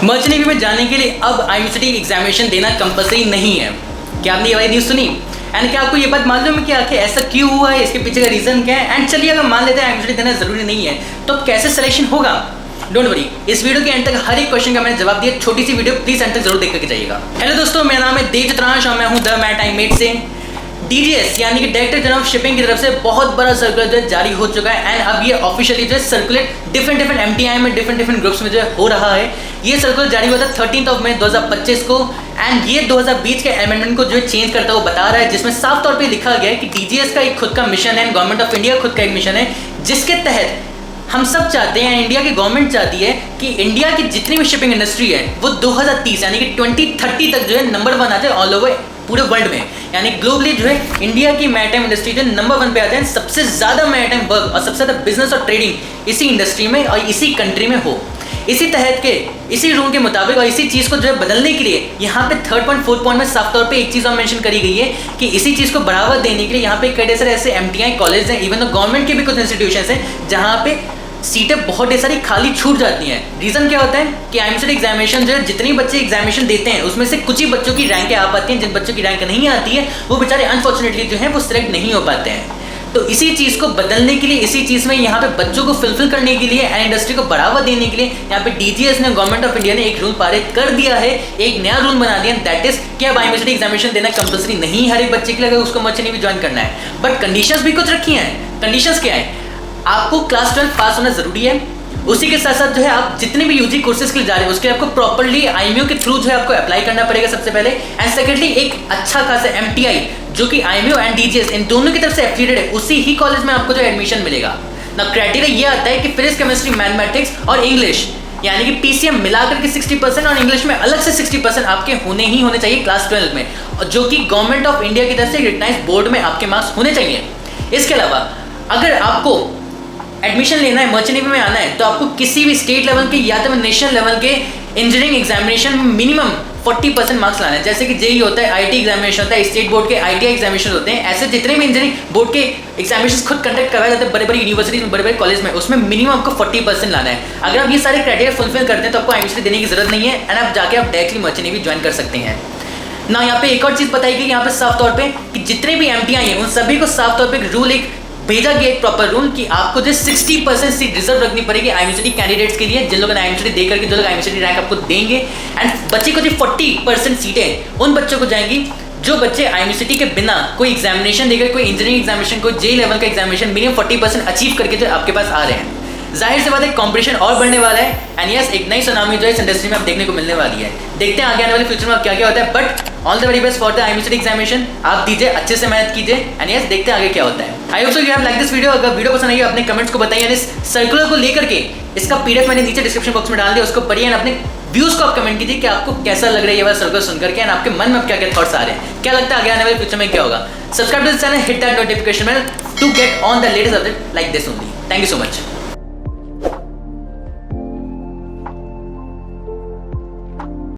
Merchant navy में जाने के लिए अब IMCT एग्जामिनेशन देना कंपलसरी नहीं है। क्या आपने ये वाली न्यूज़ सुनी? एंड क्या आपको ये बात मालूम है कि आखिर ऐसा क्यों हुआ है, इसके पीछे का रीज़न क्या है? एंड चलिए अगर मान लेते हैं IMCT देना ज़रूरी नहीं है तो कैसे सिलेक्शन होगा? डोंट वरी, इस वीडियो के एंड तक हर एक क्वेश्चन का मैंने जवाब दिया। छोटी सी वीडियो प्लीज एंड तक जरूर देख करके जाइएगा। हेलो दोस्तों, मेरा नाम है देवजीत राज और मैं हूं द मैरीटाइम मेट से। DGS यानी कि डायरेक्टर जनरल ऑफ शिपिंग की तरफ से बहुत बड़ा सर्कुलर जो जारी हो चुका है। एंड अब ये ऑफिशियली जो है सर्कुलर डिफरेंट MTI में डिफरेंट ग्रुप्स में जो है हो रहा है। ये सर्कुलर जारी हुआ था 13 मई 2025 को। एंड ये 2020 के अमेंडमेंट को जो है चेंज करता हुआ बता रहा है, जिसमें साफ तौर पे लिखा गया है कि DGS का एक खुद का मिशन है, गवर्नमेंट ऑफ इंडिया खुद का एक मिशन है, जिसके तहत हम सब चाहते हैं, इंडिया की गवर्नमेंट चाहती है कि इंडिया की जितनी भी शिपिंग इंडस्ट्री है वो 2030 यानी कि 2030 तक जो है नंबर 1 आ जाए ऑल ओवर पूरे वर्ल्ड में। यानी ग्लोबली जो है इंडिया की मैरीटाइम इंडस्ट्री जो नंबर 1 पे आते हैं। सबसे ज़्यादा मैरीटाइम वर्क और सबसे ज़्यादा बिजनेस और ट्रेडिंग इसी इंडस्ट्री में और इसी कंट्री में हो। इसी तहत के इसी रूल के मुताबिक और इसी चीज़ को जो है बदलने के लिए यहाँ पे 3rd पॉइंट 4th पॉइंट में साफ तौर पे एक चीज़ और मेंशन करी गई है कि इसी चीज़ को बढ़ावा देने के लिए यहाँ पे कई सारे ऐसे MTI कॉलेज हैं, इवन तो गवर्नमेंट के भी कुछ इंस्टीट्यूशन हैं जहाँ पे सीटें बहुत सारी खाली छूट जाती हैं। रीज़न क्या होता है कि IMCT एग्जामिनेशन जो है जितने बच्चे एग्जामिनेशन देते हैं उसमें से कुछ ही बच्चों की रैंकें आ पाती हैं। जिन बच्चों की रैंक नहीं आती है वो बेचारे अनफॉर्चुनेटली जो है वो सिलेक्ट नहीं हो पाते हैं। तो इसी चीज़ को बदलने के लिए, इसी चीज़ में यहाँ पे बच्चों को फुलफिल करने के लिए एंड इंडस्ट्री को बढ़ावा देने के लिए यहाँ पे DGS ने, गवर्नमेंट ऑफ इंडिया ने एक रूल पारित कर दिया है, एक नया रूल बना दिया। दैट इज कि अब IMCT एग्जामिनेशन देना कंपलसरी नहीं हर एक बच्चे के लिए अगर उसको मर्चेंट नेवी ज्वाइन करना है। बट कंडीशंस भी कुछ रखी हैं। कंडीशंस क्या है? आपको क्लास 12 पास होना जरूरी है। उसी के साथ साथ जो है आप जितने भी UG कोर्सेज के लिए जा रहे हैं उसके लिए आपको प्रॉपर्ली IMU के थ्रू जो है आपको अप्लाई करना पड़ेगा सबसे पहले। एंड सेकेंडली एक अच्छा खासा MTI जो कि IMU एंड DGS इन दोनों की तरफ से एफिलिएटेड है, उसी ही कॉलेज में आपको जो एडमिशन मिलेगा ना। क्राइटेरिया ये आता है कि फिजिक्स, केमिस्ट्री, मैथमेटिक्स और इंग्लिश यानी कि PCM मिलाकर के 60% और इंग्लिश में अलग से 60% आपके होने ही होने चाहिए क्लास 12 में, और जो कि गवर्नमेंट ऑफ इंडिया की तरफ से रिकग्नाइज्ड बोर्ड में आपके मार्क्स होने चाहिए। इसके अलावा अगर आपको एडमिशन लेना है, मर्चेंट नेवी में आना है, तो आपको किसी भी स्टेट लेवल के या तो नेशनल लेवल के इंजीनियरिंग एग्जामिनेशन में मिनिमम 40% मार्क्स लाना है। जैसे कि JEE होता है, IIT एग्जामिनेशन होता है, स्टेट बोर्ड के ITI एग्जामिनेशन होते हैं। ऐसे जितने भी इंजीनियरिंग बोर्ड के एग्जामिनेशन खुद कंडक्ट करवाए जाते हैं बड़े बड़े यूनिवर्सिटीज में, बड़े बड़े कॉलेज में, उसमें मिनिमम आपको 40% लाना है। अगर आप ये सारे क्राइटेरिया फुलफिल करते हैं तो आपको IMCT देने की जरूरत नहीं है एंड आप जाके आप डायरेक्टली मर्चेंट नेवी ज्वाइन कर सकते हैं ना। यहाँ पे एक और चीज़ बताई गई यहाँ पे साफ तौर पे कि जितने भी MTI हैं उन सभी को साफ तौर पे रूल एक भेजा गया, एक प्रॉपर रूल कि आपको जो 60% सीट रिजर्व रखनी पड़ेगी IMCT कैंडिडेट्स के लिए, जिन लोगों ने IMCT दे करके जो लोग IMCT रैंक आपको देंगे। एंड बच्चे को जो 40% सीटें उन बच्चों को जाएंगी जो बच्चे IMCT के बिना कोई एग्जामिनेशन देकर, कोई इंजीनियरिंग एग्जामिनेशन, कोई JEE लेवल का एग्जामिनेशन मिनिमम 40% अचीव करके जो आपके पास आ रहे हैं। जाहिर सी बात है कंपटीशन और बढ़ने वाला है एंड यस एक नई सुनामी जो है इस इंडस्ट्री में आप देखने को मिलने वाली है। देखते हैं आगे आने वाले फ्यूचर में क्या क्या होता है। But all the very best for the IMCT examination. आप दीजिए, अच्छे से मेहनत कीजिए एंड यस देखते हैं आगे क्या होता है। I hope so you have like this video. अगर वीडियो पसंद आई अपने कमेंट्स को बताइए। इस सर्कुलर को लेकर के इसका PDF मैंने नीचे डिस्क्रिप्शन बॉक्स में डाल दिया, उसको पढ़िए एंड अपने व्यूज को आप कमेंट कीजिए कि आपको कैसा लग रहा है ये वाला सर्कुलर सुनकर के एंड आपके मन में क्या क्या थॉट्स आ रहे हैं, क्या लगता है आगे आने वाले फ्यूचर में क्या होगा। Subscribe to this channel, hit that notification bell to get on the latest update like this only. Thank you so much.